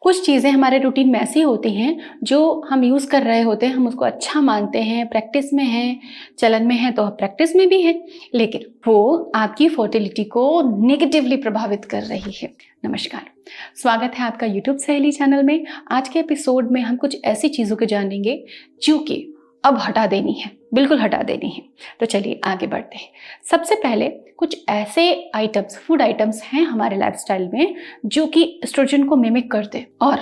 कुछ चीज़ें हमारे रूटीन में ऐसी होती हैं जो हम यूज़ कर रहे होते हैं, हम उसको अच्छा मानते हैं, प्रैक्टिस में है, चलन में है तो प्रैक्टिस में भी है, लेकिन वो आपकी फर्टिलिटी को नेगेटिवली प्रभावित कर रही है। नमस्कार, स्वागत है आपका यूट्यूब सहेली चैनल में। आज के एपिसोड में हम कुछ ऐसी चीज़ों को जानेंगे जो कि अब हटा देनी है, बिल्कुल हटा देनी है। तो चलिए आगे बढ़ते हैं। सबसे पहले कुछ ऐसे आइटम्स, फूड आइटम्स हैं हमारे लाइफस्टाइल में जो कि एस्ट्रोजन को मिमिक करते और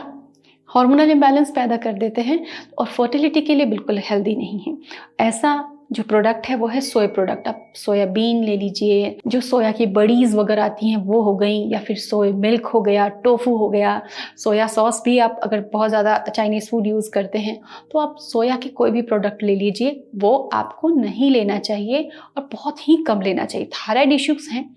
हार्मोनल इम्बैलेंस पैदा कर देते हैं और फर्टिलिटी के लिए बिल्कुल हेल्दी नहीं है। ऐसा जो प्रोडक्ट है वो है सोया प्रोडक्ट। आप सोयाबीन ले लीजिए, जो सोया की बड़ीज वगैरह आती हैं वो हो गई, या फिर सोया मिल्क हो गया, टोफू हो गया, सोया सॉस भी। आप अगर बहुत ज़्यादा चाइनीज़ फूड यूज़ करते हैं तो आप सोया के कोई भी प्रोडक्ट ले लीजिए, वो आपको नहीं लेना चाहिए और बहुत ही कम लेना चाहिए। थायराइड इश्यूज हैं,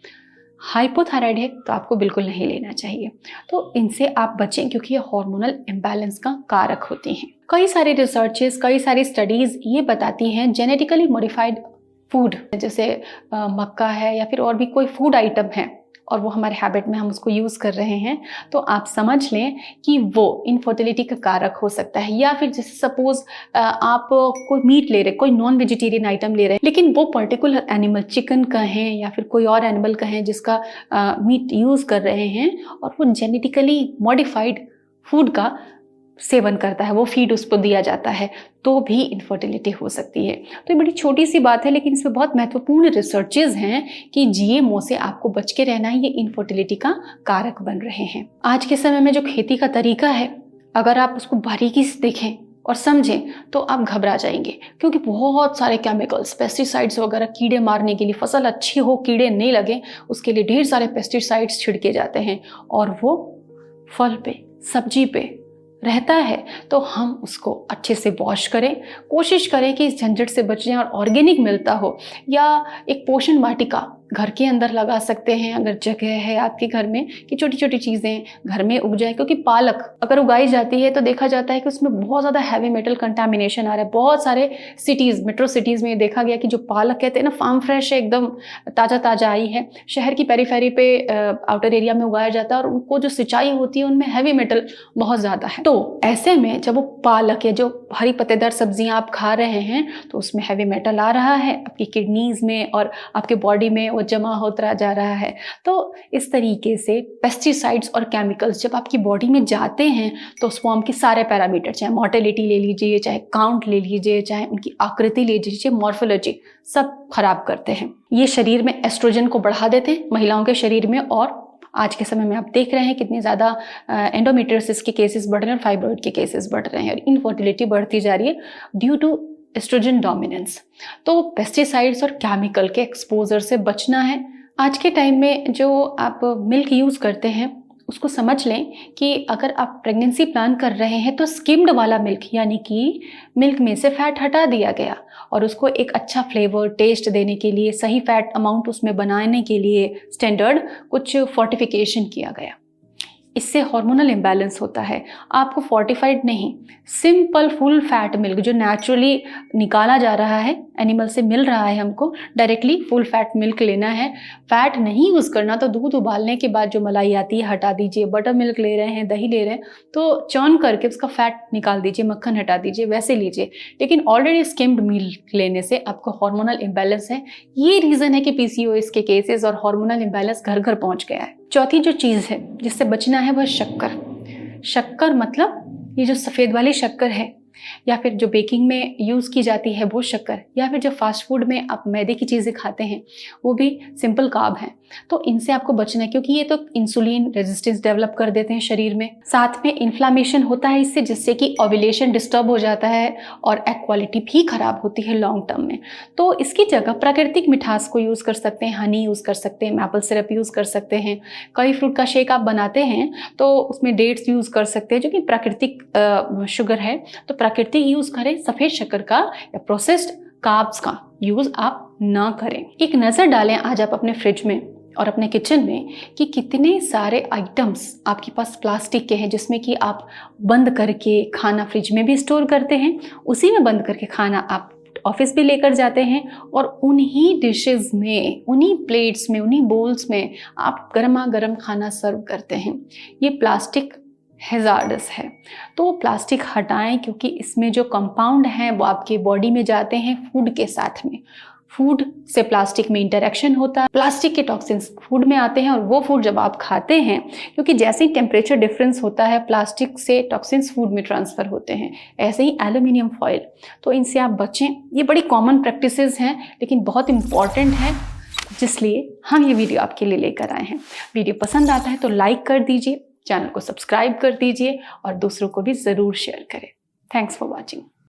हाइपोथायराइड है तो आपको बिल्कुल नहीं लेना चाहिए। तो इनसे आप बचें क्योंकि ये हार्मोनल इम्बैलेंस का कारक होती हैं। कई सारे रिसर्चेस, कई सारी स्टडीज़ ये बताती हैं जेनेटिकली मॉडिफाइड फूड जैसे मक्का है या फिर और भी कोई फूड आइटम है और वो हमारे हैबिट में हम उसको यूज़ कर रहे हैं, तो आप समझ लें कि वो इनफर्टिलिटी का कारक हो सकता है। या फिर जैसे सपोज आप कोई मीट ले रहे, कोई नॉन वेजिटेरियन आइटम ले रहे हैं, लेकिन वो पर्टिकुलर एनिमल, चिकन का है या फिर कोई और एनिमल का है जिसका मीट यूज़ कर रहे हैं और वो जेनेटिकली मॉडिफाइड फूड का सेवन करता है, वो फीड उसको दिया जाता है, तो भी इनफर्टिलिटी हो सकती है। तो ये बड़ी छोटी सी बात है, लेकिन इसमें बहुत महत्वपूर्ण रिसर्चेज हैं कि जीएमओ से आपको बच के रहना है, ये इनफर्टिलिटी का कारक बन रहे हैं। आज के समय में जो खेती का तरीका है, अगर आप उसको बारीकी से देखें और समझें तो आप घबरा जाएंगे, क्योंकि बहुत सारे केमिकल्स, पेस्टिसाइड्स वगैरह, कीड़े मारने के लिए, फसल अच्छी हो, कीड़े नहीं लगे, उसके लिए ढेर सारे पेस्टिसाइड्स छिड़के जाते हैं और वो फल पे, सब्जी पे रहता है। तो हम उसको अच्छे से वॉश करें, कोशिश करें कि इस झंझट से बच जाएं और ऑर्गेनिक मिलता हो, या एक पोषण वाटिका घर के अंदर लगा सकते हैं अगर जगह है आपके घर में, कि छोटी छोटी चीज़ें घर में उग जाए। क्योंकि पालक अगर उगाई जाती है तो देखा जाता है कि उसमें बहुत ज़्यादा हैवी मेटल कंटामिनेशन आ रहा है। बहुत सारे सिटीज़, मेट्रो सिटीज़ में देखा गया कि जो पालक कहते हैं ना, फार्म फ्रेश है, एकदम ताज़ा ताज़ा आई है, शहर की पेरीफेरी पे आउटर एरिया में उगाया जाता है और उनको जो सिंचाई होती है उनमें हैवी मेटल बहुत ज़्यादा है। तो ऐसे में जब वो पालक या जो हरी पत्तेदार सब्जियां आप खा रहे हैं तो उसमें हैवी मेटल आ रहा है, आपकी किडनीज में और आपके बॉडी में वो जमा होता जा रहा है। तो इस तरीके से पेस्टिसाइड्स और केमिकल्स जब आपकी बॉडी में जाते हैं तो स्पर्म के सारे पैरामीटर, चाहे मोर्टेलिटी ले लीजिए, चाहे काउंट ले लीजिए, चाहे उनकी आकृति ले लीजिए, मॉर्फोलॉजी, सब खराब करते हैं। ये शरीर में एस्ट्रोजन को बढ़ा देते हैं महिलाओं के शरीर में, और आज के समय में आप देख रहे हैं कितनी ज़्यादा एंडोमेट्रियोसिस के केसेस बढ़ रहे हैं, फाइब्रॉइड के केसेस बढ़ रहे हैं और इनफर्टिलिटी बढ़ती जा रही है ड्यू टू एस्ट्रोजन डोमिनेंस। तो पेस्टिसाइड्स और केमिकल के एक्सपोजर से बचना है। आज के टाइम में जो आप मिल्क यूज़ करते हैं उसको समझ लें कि अगर आप प्रेगनेंसी प्लान कर रहे हैं तो स्किम्ड वाला मिल्क, यानी कि मिल्क में से फैट हटा दिया गया और उसको एक अच्छा फ्लेवर, टेस्ट देने के लिए, सही फैट अमाउंट उसमें बनाने के लिए स्टैंडर्ड कुछ फोर्टिफिकेशन किया गया। इससे हार्मोनल इम्बैलेंस होता है। आपको फोर्टिफाइड नहीं, सिंपल फुल फैट मिल्क जो नेचुरली निकाला जा रहा है, एनिमल से मिल रहा है, हमको डायरेक्टली फुल फैट मिल्क लेना है। फैट नहीं यूज़ करना तो दूध उबालने के बाद जो मलाई आती है हटा दीजिए। बटर मिल्क ले रहे हैं, दही ले रहे हैं तो चर्न करके उसका फैट निकाल दीजिए, मक्खन हटा दीजिए, वैसे लीजिए। लेकिन ऑलरेडी स्किम्ड मिल्क लेने से आपको हार्मोनल इम्बैलेंस है। ये रीज़न है कि पीसीओएस के केसेस और हार्मोनल इम्बैलेंस घर घर पहुँच गया है। चौथी जो चीज़ है जिससे बचना है वह शक्कर। शक्कर मतलब ये जो सफ़ेद वाली शक्कर है, या फिर जो बेकिंग में यूज़ की जाती है वो शक्कर, या फिर जो फास्ट फूड में आप मैदे की चीज़ें खाते हैं वो भी सिंपल कार्ब हैं। तो इनसे आपको बचना है, क्योंकि ये तो इंसुलिन रेजिस्टेंस डेवलप कर देते हैं शरीर में। साथ में इन्फ्लामेशन होता है इससे, जिससे कि ओव्यूलेशन डिस्टर्ब हो जाता है और एग क्वालिटी भी खराब होती है लॉन्ग टर्म में। तो इसकी जगह प्राकृतिक मिठास को यूज़ कर सकते हैं, हनी यूज़ कर सकते हैं, मैपल सिरप यूज़ कर सकते हैं। कई फ्रूट का शेक आप बनाते हैं तो उसमें डेट्स यूज़ कर सकते हैं जो कि प्राकृतिक शुगर है, तो प्राकृतिक यूज़ करें। सफ़ेद शक्कर का या प्रोसेस्ड कार्ब्स का यूज़ आप ना करें। एक नज़र डालें आज आप अपने फ्रिज में और अपने किचन में कि कितने सारे आइटम्स आपके पास प्लास्टिक के हैं, जिसमें कि आप बंद करके खाना फ्रिज में भी स्टोर करते हैं, उसी में बंद करके खाना आप ऑफिस भी लेकर जाते हैं और उन्हीं डिशेस में, उन्हीं प्लेट्स में, उन्हीं बोल्स में आप गर्मा गर्म खाना सर्व करते हैं। ये प्लास्टिक हैजार्डस है। तो प्लास्टिक हटाएं, क्योंकि इसमें जो कंपाउंड हैं वो आपके बॉडी में जाते हैं फूड के साथ में। फूड से प्लास्टिक में इंटरेक्शन होता है, प्लास्टिक के टॉक्सिन्स फूड में आते हैं और वो फूड जब आप खाते हैं, क्योंकि जैसे ही टेम्परेचर डिफरेंस होता है प्लास्टिक से टॉक्सिन्स फूड में ट्रांसफ़र होते हैं। ऐसे ही एल्यूमिनियम फॉयल, तो इनसे आप बचें। ये बड़ी कॉमन प्रैक्टिसेस हैं लेकिन बहुत इंपॉर्टेंट है, जिसलिए हम ये वीडियो आपके लिए लेकर आए हैं। वीडियो पसंद आता है तो लाइक कर दीजिए, चैनल को सब्सक्राइब कर दीजिए और दूसरों को भी ज़रूर शेयर करें। Thanks for watching.